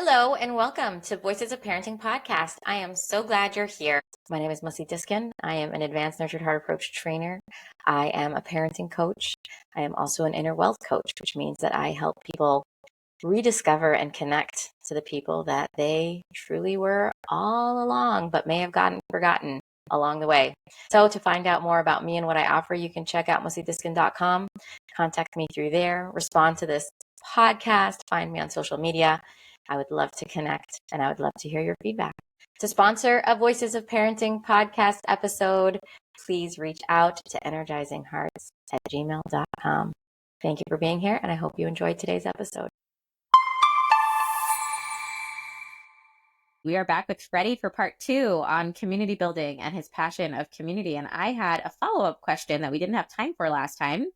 Hello and welcome to Voices of Parenting podcast. I am so glad you're here. My name is Mussi Diskin. I am an advanced nurtured heart approach trainer. I am a parenting coach. I am also an inner wealth coach, which means that I help people rediscover and connect to the people that they truly were all along, but may have gotten forgotten along the way. So to find out more about me and what I offer, you can check out mussidiskin.com, contact me through there, respond to this podcast, find me on social media. I would love to connect and I would love to hear your feedback. To sponsor a Voices of Parenting podcast episode, please reach out to energizinghearts@gmail.com. Thank you for being here, and I hope you enjoyed today's episode. We are back with Freddy for part 2 on community building and his passion of community. And I had a follow-up question that we didn't have time for last time.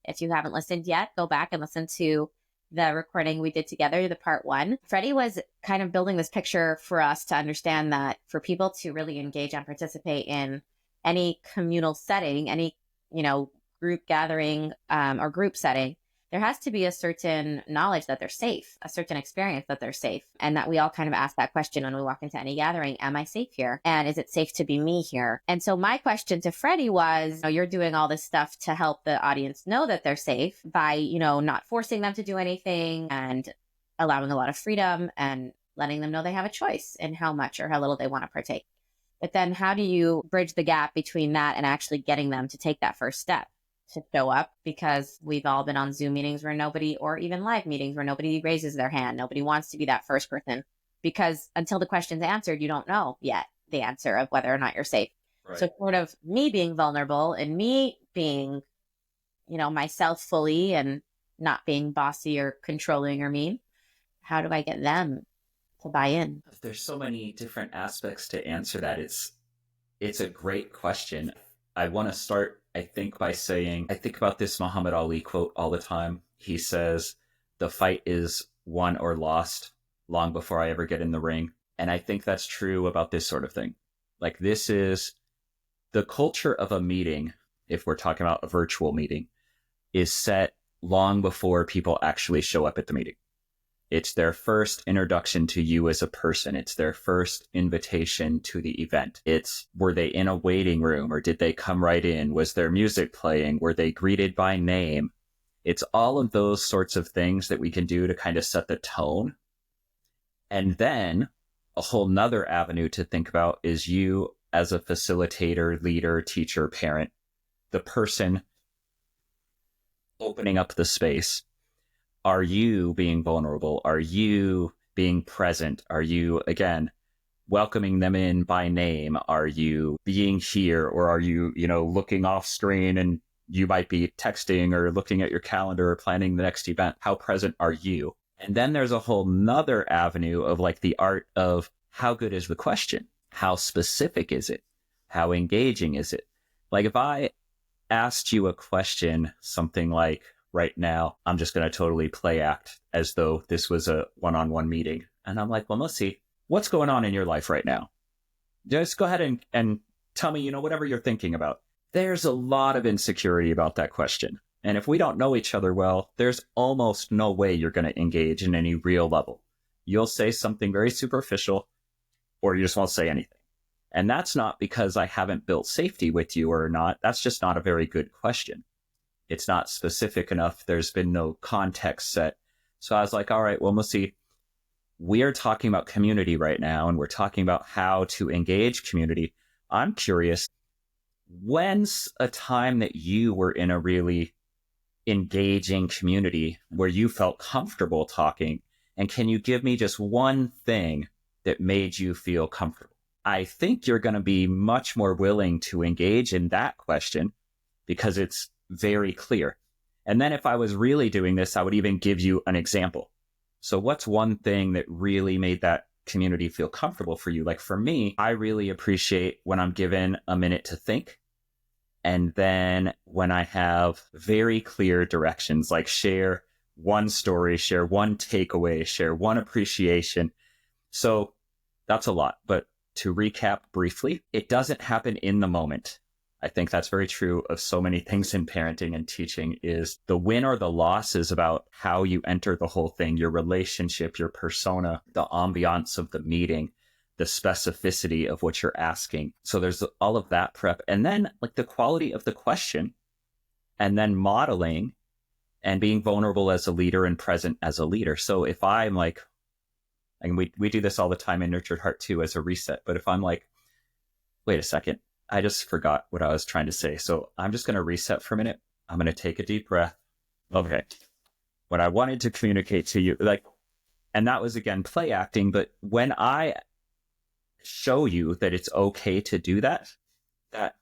If you haven't listened yet, go back and listen to the recording we did together, the part 1. Freddie was kind of building this picture for us to understand that for people to really engage and participate in any communal setting, any, group gathering or group setting, there has to be a certain knowledge that they're safe, a certain experience that they're safe. And that we all kind of ask that question when we walk into any gathering, am I safe here? And is it safe to be me here? And so my question to Freddie was, you're doing all this stuff to help the audience know that they're safe by, not forcing them to do anything and allowing a lot of freedom and letting them know they have a choice in how much or how little they want to partake. But then how do you bridge the gap between that and actually getting them to take that first step? To show up, because we've all been on Zoom meetings where nobody, or even live meetings where nobody raises their hand. Nobody wants to be that first person, because until the question's answered, you don't know yet the answer of whether or not you're safe. Right. So sort of me being vulnerable and me being, myself fully and not being bossy or controlling or mean. How do I get them to buy in? There's so many different aspects to answer that. It's a great question. I want to start, I think, by saying, I think about this Muhammad Ali quote all the time. He says, the fight is won or lost long before I ever get in the ring. And I think that's true about this sort of thing. Like, this is the culture of a meeting, if we're talking about a virtual meeting, is set long before people actually show up at the meeting. It's their first introduction to you as a person. It's their first invitation to the event. It's, were they in a waiting room or did they come right in? Was there music playing? Were they greeted by name? It's all of those sorts of things that we can do to kind of set the tone. And then a whole nother avenue to think about is you as a facilitator, leader, teacher, parent, the person opening up the space. Are you being vulnerable? Are you being present? Are you, again, welcoming them in by name? Are you being here, or are you, looking off screen and you might be texting or looking at your calendar or planning the next event? How present are you? And then there's a whole nother avenue of like the art of how good is the question? How specific is it? How engaging is it? Like if I asked you a question, something like, right now, I'm just going to totally play act as though this was a one-on-one meeting. And I'm like, well, Mussi, what's going on in your life right now? Just go ahead and tell me, whatever you're thinking about. There's a lot of insecurity about that question. And if we don't know each other well, there's almost no way you're going to engage in any real level. You'll say something very superficial, or you just won't say anything. And that's not because I haven't built safety with you or not. That's just not a very good question. It's not specific enough. There's been no context set. So I was like, all right, well, Mussi, we are talking about community right now, and we're talking about how to engage community. I'm curious, when's a time that you were in a really engaging community where you felt comfortable talking? And can you give me just one thing that made you feel comfortable? I think you're going to be much more willing to engage in that question because it's very clear. And then if I was really doing this, I would even give you an example. So what's one thing that really made that community feel comfortable for you? Like for me, I really appreciate when I'm given a minute to think. And then when I have very clear directions, like share one story, share one takeaway, share one appreciation. So that's a lot. But to recap briefly, it doesn't happen in the moment. I think that's very true of so many things in parenting and teaching. Is the win or the loss is about how you enter the whole thing, your relationship, your persona, the ambiance of the meeting, the specificity of what you're asking. So there's all of that prep. And then like the quality of the question, and then modeling and being vulnerable as a leader and present as a leader. So if I'm like, and we do this all the time in Nurtured Heart too as a reset, but if I'm like, wait a second, I just forgot what I was trying to say. So I'm just going to reset for a minute. I'm going to take a deep breath. Okay. What I wanted to communicate to you, like, and that was again, play acting. But when I show you that it's okay to do that, that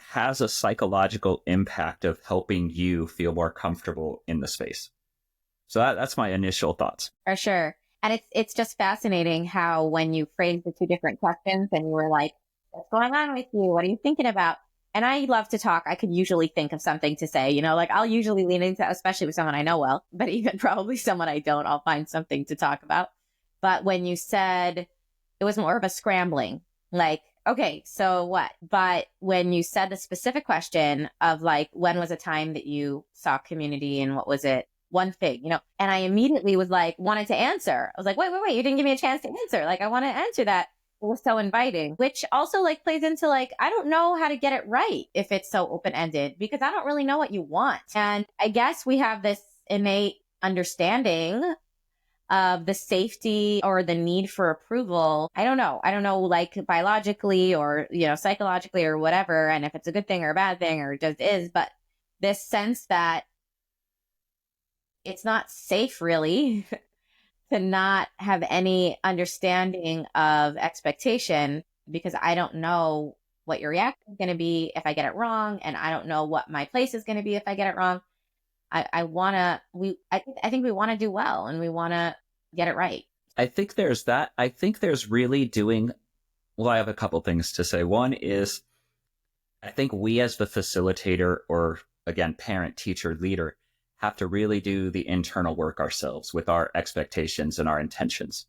has a psychological impact of helping you feel more comfortable in the space. So that's my initial thoughts. For sure. And it's just fascinating how when you phrase the two different questions and you were like, what's going on with you? What are you thinking about? And I love to talk. I could usually think of something to say, like I'll usually lean into, especially with someone I know well, but even probably someone I don't, I'll find something to talk about. But when you said it was more of a scrambling, like, okay, so what? But when you said the specific question of like, when was a time that you saw community and what was it? One thing, and I immediately was like, wanted to answer. I was like, wait, you didn't give me a chance to answer. Like, I want to answer that. It was so inviting, which also like plays into like, I don't know how to get it right if it's so open-ended because I don't really know what you want. And I guess we have this innate understanding of the safety or the need for approval. I don't know, like biologically or, psychologically or whatever. And if it's a good thing or a bad thing or it just is, but this sense that it's not safe really to not have any understanding of expectation because I don't know what your reaction is going to be if I get it wrong. And I don't know what my place is going to be if I get it wrong. I think we want to do well and we want to get it right. I think there's that. I think there's really well, I have a couple things to say. One is, I think we as the facilitator or again, parent, teacher, leader, have to really do the internal work ourselves with our expectations and our intentions.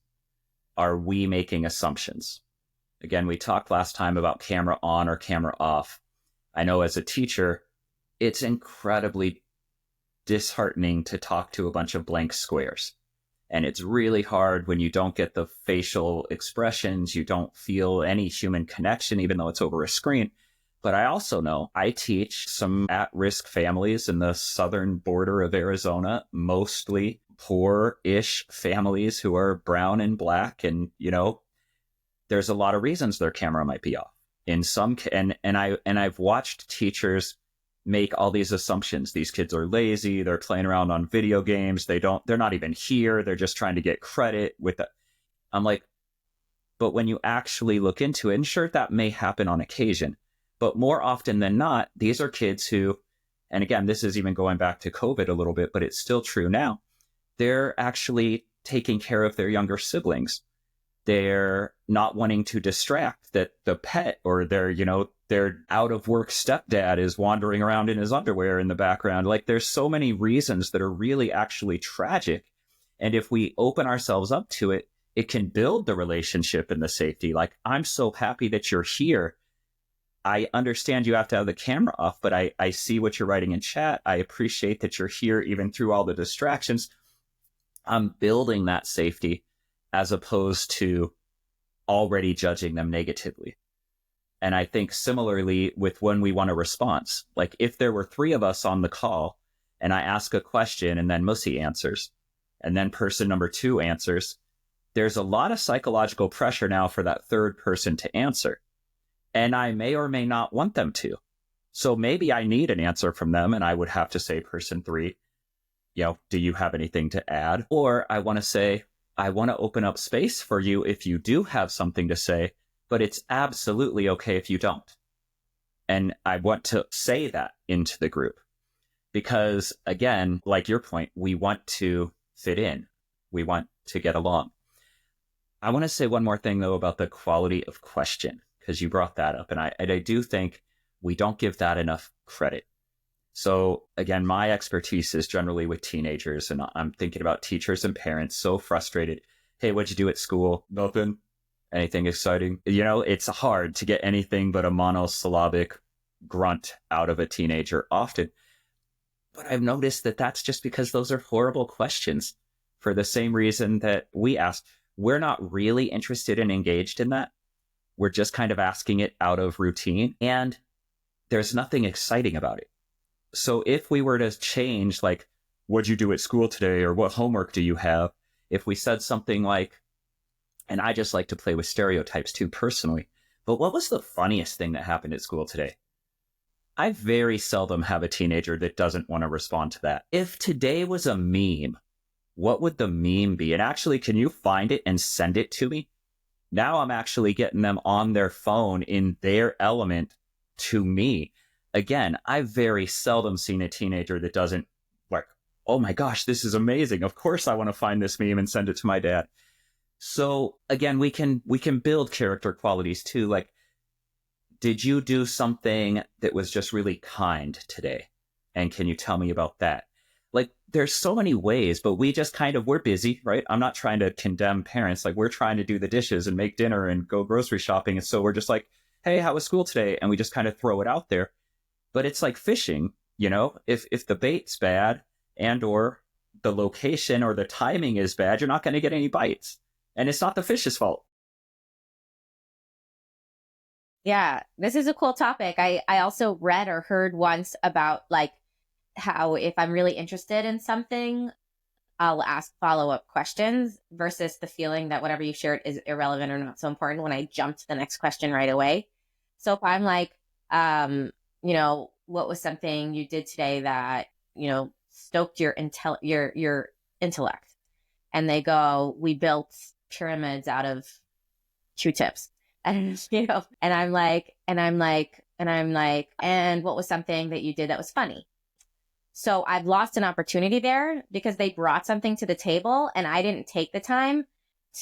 Are we making assumptions? Again, we talked last time about camera on or camera off. I know as a teacher, it's incredibly disheartening to talk to a bunch of blank squares. And it's really hard when you don't get the facial expressions, you don't feel any human connection, even though it's over a screen. But I also know I teach some at-risk families in the southern border of Arizona, mostly poor-ish families who are brown and black. And, there's a lot of reasons their camera might be off. In some, and I've watched teachers make all these assumptions. These kids are lazy. They're playing around on video games. They're not even here. They're just trying to get credit with it. I'm like, but when you actually look into it, and sure, that may happen on occasion, but more often than not, these are kids who, and again, this is even going back to COVID a little bit, but it's still true now. They're actually taking care of their younger siblings. They're not wanting to distract that the pet or their out of work stepdad is wandering around in his underwear in the background. Like there's so many reasons that are really actually tragic. And if we open ourselves up to it, it can build the relationship and the safety. Like, I'm so happy that you're here. I understand you have to have the camera off, but I see what you're writing in chat. I appreciate that you're here even through all the distractions. I'm building that safety as opposed to already judging them negatively. And I think similarly with when we want a response, like if there were 3 of us on the call and I ask a question and then Mussi answers and then person number 2 answers, there's a lot of psychological pressure now for that third person to answer. And I may or may not want them to. So maybe I need an answer from them and I would have to say, person 3, do you have anything to add? Or I want to say, I want to open up space for you if you do have something to say, but it's absolutely okay if you don't. And I want to say that into the group because, again, like your point, we want to fit in. We want to get along. I want to say one more thing, though, about the quality of question, because you brought that up. And I do think we don't give that enough credit. So again, my expertise is generally with teenagers, and I'm thinking about teachers and parents so frustrated. Hey, what'd you do at school? Nothing. Anything exciting? It's hard to get anything but a monosyllabic grunt out of a teenager often. But I've noticed that that's just because those are horrible questions for the same reason that we ask. We're not really interested and engaged in that. We're just kind of asking it out of routine, and there's nothing exciting about it. So if we were to change, like, what'd you do at school today? Or what homework do you have? If we said something like, and I just like to play with stereotypes too personally, but what was the funniest thing that happened at school today? I very seldom have a teenager that doesn't want to respond to that. If today was a meme, what would the meme be? And actually, can you find it and send it to me? Now I'm actually getting them on their phone in their element to me. Again, I've very seldom seen a teenager that doesn't like, oh my gosh, this is amazing. Of course I want to find this meme and send it to my dad. So again, we can build character qualities too. Like, did you do something that was just really kind today? And can you tell me about that? Like, there's so many ways, but we just we're busy, right? I'm not trying to condemn parents. Like, we're trying to do the dishes and make dinner and go grocery shopping. And so we're just like, hey, how was school today? And we just kind of throw it out there. But it's like fishing, if the bait's bad and or the location or the timing is bad, you're not going to get any bites. And it's not the fish's fault. Yeah, this is a cool topic. I also read or heard once about like how if I'm really interested in something, I'll ask follow-up questions versus the feeling that whatever you shared is irrelevant or not so important when I jump to the next question right away. So if I'm like, what was something you did today that, stoked your intellect? And they go, we built pyramids out of Q-tips. And, and I'm like, and what was something that you did that was funny? So I've lost an opportunity there because they brought something to the table and I didn't take the time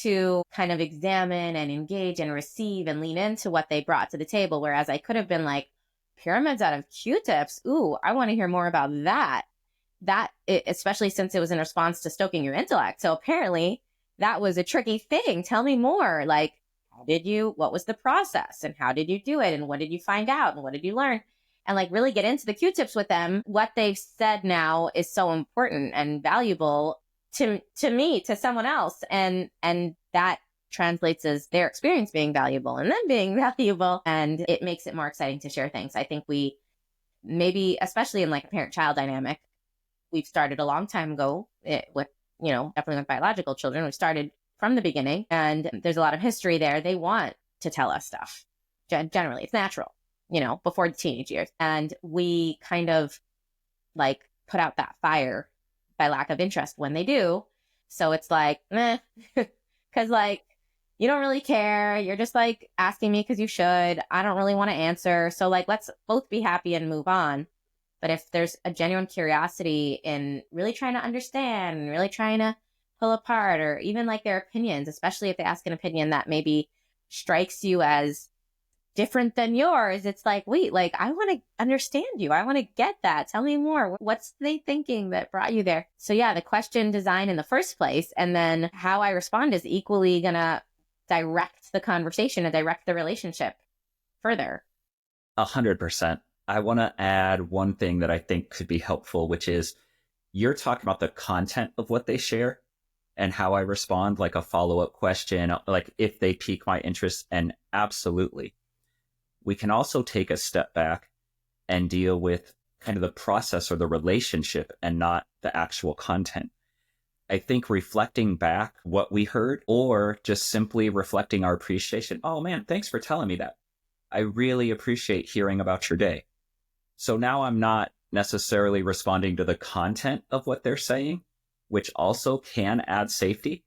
to kind of examine and engage and receive and lean into what they brought to the table. Whereas I could have been like, pyramids out of Q-tips. Ooh, I want to hear more about that. Especially since it was in response to stoking your intellect. So apparently that was a tricky thing. Tell me more. Like, what was the process and how did you do it? And what did you find out? And what did you learn? And like really get into the Q-tips with them. What they've said now is so important and valuable to me, to someone else. And that translates as their experience being valuable and them being valuable. And it makes it more exciting to share things. I think we maybe, especially in like a parent-child dynamic, we've started a long time ago with, definitely with biological children. We started from the beginning and there's a lot of history there. They want to tell us stuff. Generally, it's natural, before the teenage years. And we kind of like put out that fire by lack of interest when they do. So it's like, because like, you don't really care. You're just like asking me because you should. I don't really want to answer. So like, let's both be happy and move on. But if there's a genuine curiosity in really trying to understand and really trying to pull apart or even like their opinions, especially if they ask an opinion that maybe strikes you as different than yours, it's like, wait, like I want to understand you. I want to get that. Tell me more. What's they thinking that brought you there? So yeah, the question design in the first place and then how I respond is equally going to direct the conversation and direct the relationship further. 100%. I want to add one thing that I think could be helpful, which is you're talking about the content of what they share and how I respond, like a follow-up question, like if they pique my interest. And absolutely, we can also take a step back and deal with kind of the process or the relationship and not the actual content. I think reflecting back what we heard or just simply reflecting our appreciation. Oh man, thanks for telling me that. I really appreciate hearing about your day. So now I'm not necessarily responding to the content of what they're saying, which also can add safety.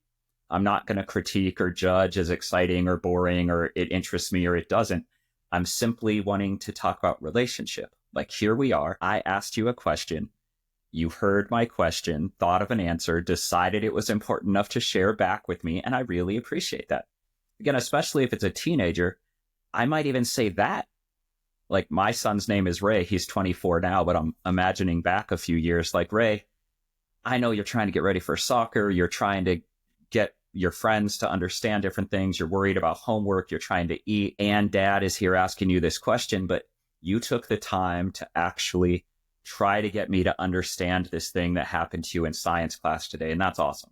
I'm not going to critique or judge as exciting or boring or it interests me or it doesn't. I'm simply wanting to talk about relationship. Like, here we are. I asked you a question. You heard my question, thought of an answer, decided it was important enough to share back with me, and I really appreciate that. Again, especially if it's a teenager, I might even say that. Like, my son's name is Ray. He's 24 now, but I'm imagining back a few years. Like, Ray, I know you're trying to get ready for soccer. You're trying to get your friends to understand different things. You're worried about homework. You're trying to eat. And dad is here asking you this question, but you took the time to actually try to get me to understand this thing that happened to you in science class today. And that's awesome.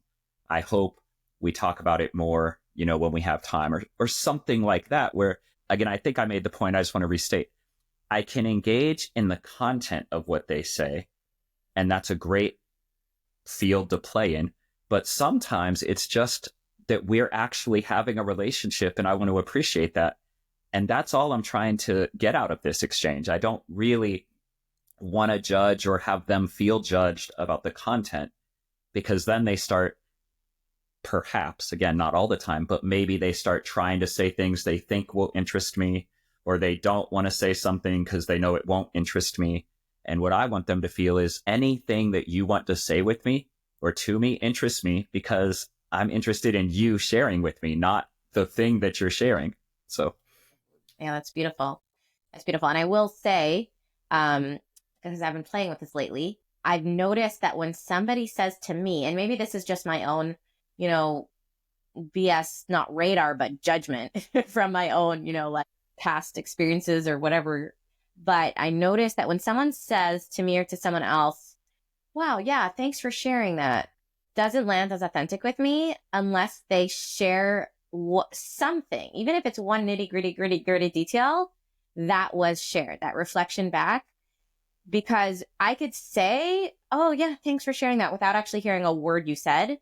I hope we talk about it more, when we have time or something like that, where, again, I think I made the point. I just want to restate. I can engage in the content of what they say, and that's a great field to play in. But sometimes it's just that we're actually having a relationship, and I want to appreciate that. And that's all I'm trying to get out of this exchange. I don't really want to judge or have them feel judged about the content, because then they start, perhaps, again, not all the time, but maybe they start trying to say things they think will interest me, or they don't want to say something because they know it won't interest me. And what I want them to feel is anything that you want to say with me or to me interests me, because I'm interested in you sharing with me, not the thing that you're sharing. So, yeah, that's beautiful. That's beautiful. And I will say, because I've been playing with this lately, I've noticed that when somebody says to me, and maybe this is just my own, BS, not radar, but judgment from my own, like past experiences or whatever. But I noticed that when someone says to me or to someone else, wow, yeah, thanks for sharing that, doesn't land as authentic with me unless they share something, even if it's one nitty gritty detail that was shared, that reflection back. Because I could say, oh yeah, thanks for sharing that, without actually hearing a word you said.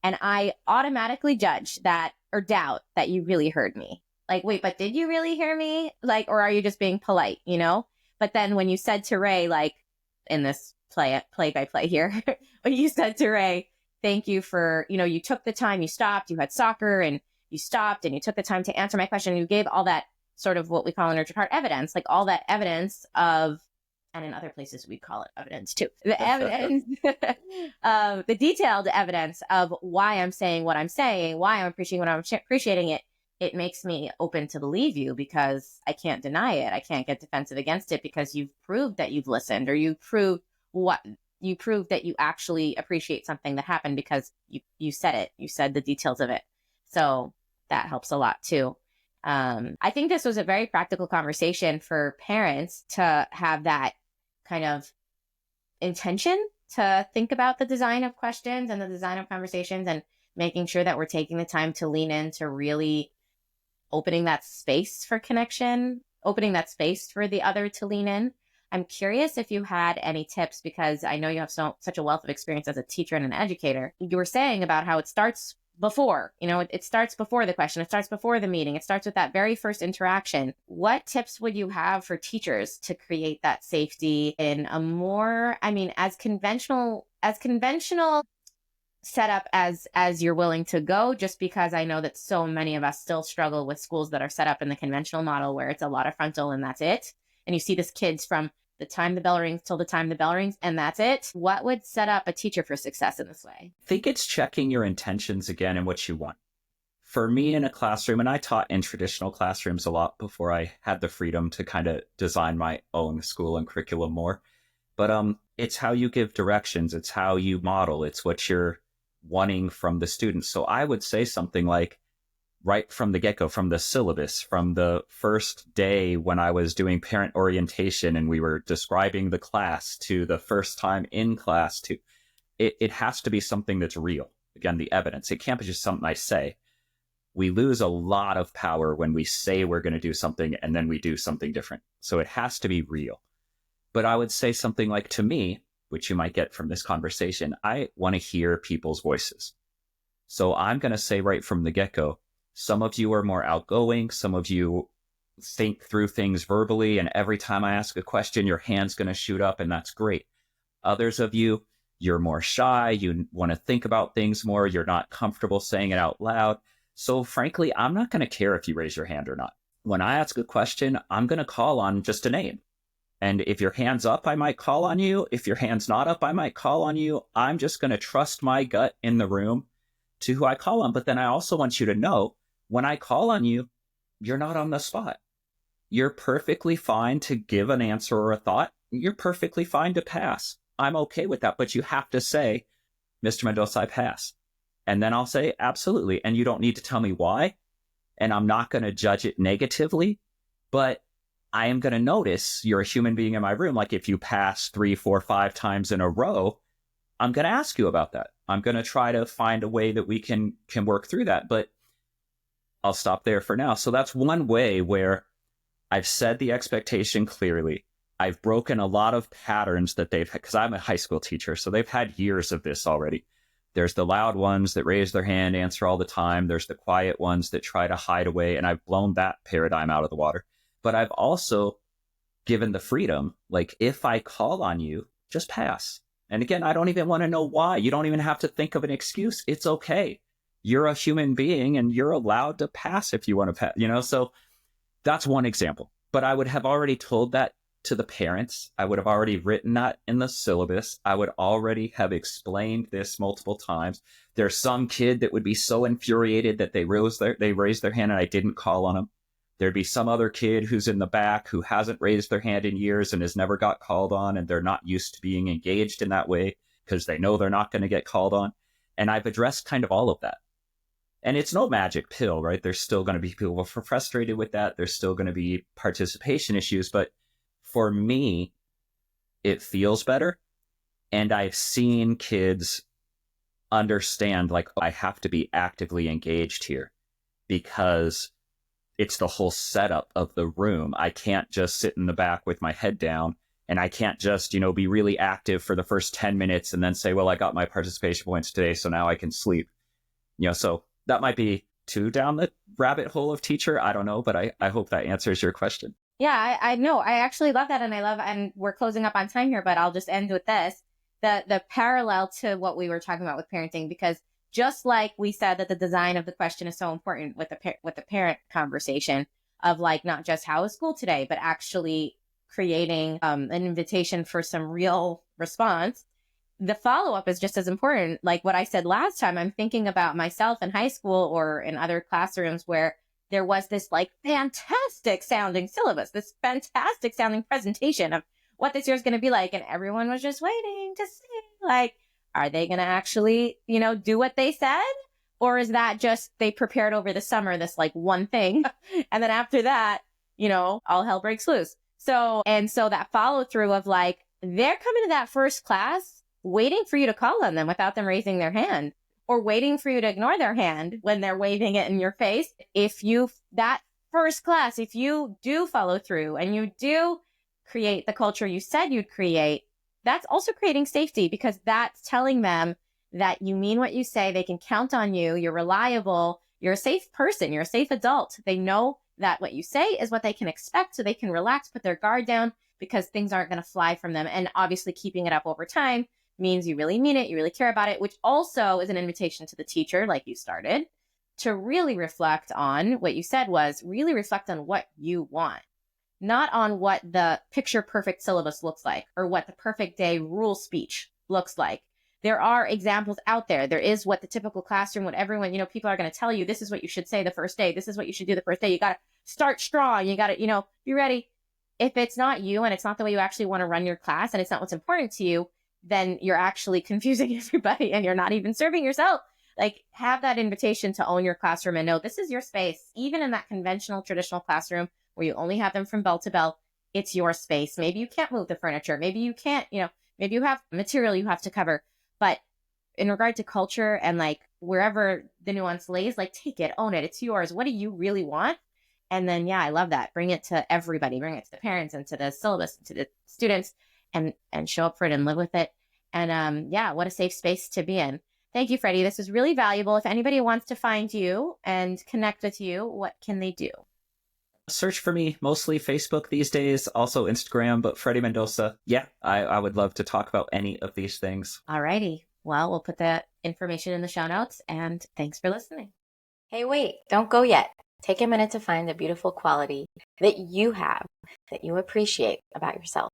And I automatically judge that or doubt that you really heard me. Like, wait, but did you really hear me? Like, or are you just being polite, But then when you said to Ray, like in this play by play here, when you said to Ray, thank you for, you took the time, you stopped, you had soccer and you stopped and you took the time to answer my question. You gave all that sort of what we call in nurtured heart evidence, like all that evidence of, and in other places we call it evidence too, the evidence, the detailed evidence of why I'm saying what I'm saying, why I'm appreciating what I'm appreciating it. It makes me open to believe you, because I can't deny it. I can't get defensive against it, because you've proved that you've listened, or you proved that you actually appreciate something that happened because you said it. You said the details of it. So that helps a lot too. I think this was a very practical conversation for parents to have that kind of intention to think about the design of questions and the design of conversations, and making sure that we're taking the time to lean into really opening that space for connection, opening that space for the other to lean in. I'm curious if you had any tips, because I know you have such a wealth of experience as a teacher and an educator. You were saying about how it starts before, it starts before the question, it starts before the meeting, it starts with that very first interaction. What tips would you have for teachers to create that safety in a more, as conventional setup as you're willing to go? Just because I know that so many of us still struggle with schools that are set up in the conventional model, where it's a lot of frontal and that's it. And you see this kids from the time the bell rings till the time the bell rings, and that's it. What would set up a teacher for success in this way? I think it's checking your intentions again and what you want. For me in a classroom, and I taught in traditional classrooms a lot before I had the freedom to kind of design my own school and curriculum more. But it's how you give directions. It's how you model. It's what you're wanting from the students. So I would say something like, right from the get-go, from the syllabus, from the first day when I was doing parent orientation and we were describing the class, to the first time in class, to it has to be something that's real. Again, the evidence. It can't be just something I say. We lose a lot of power when we say we're going to do something and then we do something different. So it has to be real. But I would say something like, to me, which you might get from this conversation, I want to hear people's voices. So I'm going to say right from the get-go, some of you are more outgoing. Some of you think through things verbally, and every time I ask a question, your hand's going to shoot up, and that's great. Others of you, you're more shy. You want to think about things more. You're not comfortable saying it out loud. So frankly, I'm not going to care if you raise your hand or not. When I ask a question, I'm going to call on just a name. And if your hand's up, I might call on you. If your hand's not up, I might call on you. I'm just going to trust my gut in the room to who I call on. But then I also want you to know, when I call on you, you're not on the spot. You're perfectly fine to give an answer or a thought. You're perfectly fine to pass. I'm okay with that. But you have to say, Mr. Mendoza, I pass. And then I'll say, absolutely. And you don't need to tell me why. And I'm not going to judge it negatively. But I am going to notice you're a human being in my room. Like if you pass 3, 4, 5 times in a row, I'm going to ask you about that. I'm going to try to find a way that we can work through that. But I'll stop there for now. So that's one way where I've said the expectation clearly. I've broken a lot of patterns that they've had, because I'm a high school teacher, so they've had years of this already. There's the loud ones that raise their hand, answer all the time. There's the quiet ones that try to hide away, and I've blown that paradigm out of the water. But I've also given the freedom, like if I call on you, just pass. And again, I don't even want to know why. You don't even have to think of an excuse. It's okay. You're a human being and you're allowed to pass if you want to pass, so that's one example. But I would have already told that to the parents. I would have already written that in the syllabus. I would already have explained this multiple times. There's some kid that would be so infuriated that they raised their hand and I didn't call on them. There'd be some other kid who's in the back who hasn't raised their hand in years and has never got called on, and they're not used to being engaged in that way because they know they're not going to get called on. And I've addressed kind of all of that. And it's no magic pill, right? There's still going to be people who are frustrated with that. There's still going to be participation issues. But for me, it feels better. And I've seen kids understand, like, I have to be actively engaged here because it's the whole setup of the room. I can't just sit in the back with my head down, and I can't just, be really active for the first 10 minutes and then say, well, I got my participation points today, so now I can sleep. So that might be too down the rabbit hole of teacher. I don't know, but I hope that answers your question. Yeah, I know. I actually love that. And we're closing up on time here, but I'll just end with this. The parallel to what we were talking about with parenting, because just like we said that the design of the question is so important with the parent conversation of like, not just how is school today, but actually creating an invitation for some real response. The follow-up is just as important. Like what I said last time, I'm thinking about myself in high school or in other classrooms where there was this like fantastic sounding syllabus, this fantastic sounding presentation of what this year is going to be like. And everyone was just waiting to see, like, are they going to actually, do what they said? Or is that just they prepared over the summer, this like one thing? And then after that, all hell breaks loose. So that follow through of like, they're coming to that first class waiting for you to call on them without them raising their hand, or waiting for you to ignore their hand when they're waving it in your face. That first class, if you do follow through and you do create the culture you said you'd create, that's also creating safety, because that's telling them that you mean what you say. They can count on you. You're reliable. You're a safe person. You're a safe adult. They know that what you say is what they can expect, so they can relax, put their guard down, because things aren't going to fly from them. And obviously keeping it up over time means you really mean it. You really care about it, which also is an invitation to the teacher, like you started, to really reflect on what you said was really reflect on what you want. Not on what the picture perfect syllabus looks like or what the perfect day rule speech looks like. There are examples out there. There is what the typical classroom, what everyone, people are going to tell you, this is what you should say the first day. This is what you should do the first day. You got to start strong. You got to, be ready. If it's not you and it's not the way you actually want to run your class and it's not what's important to you, then you're actually confusing everybody and you're not even serving yourself. Like, have that invitation to own your classroom and know this is your space. Even in that conventional, traditional classroom where you only have them from bell to bell, it's your space. Maybe you can't move the furniture. Maybe you can't, maybe you have material you have to cover. But in regard to culture and like wherever the nuance lays, like take it, own it. It's yours. What do you really want? And then, yeah, I love that. Bring it to everybody. Bring it to the parents and to the syllabus, and to the students, and show up for it and live with it. And yeah, what a safe space to be in. Thank you, Freddy. This was really valuable. If anybody wants to find you and connect with you, what can they do? Search for me, mostly Facebook these days, also Instagram, but Freddy Mendoza. Yeah, I would love to talk about any of these things. Alrighty. Well, we'll put that information in the show notes, and thanks for listening. Hey, wait, don't go yet. Take a minute to find the beautiful quality that you have, that you appreciate about yourself.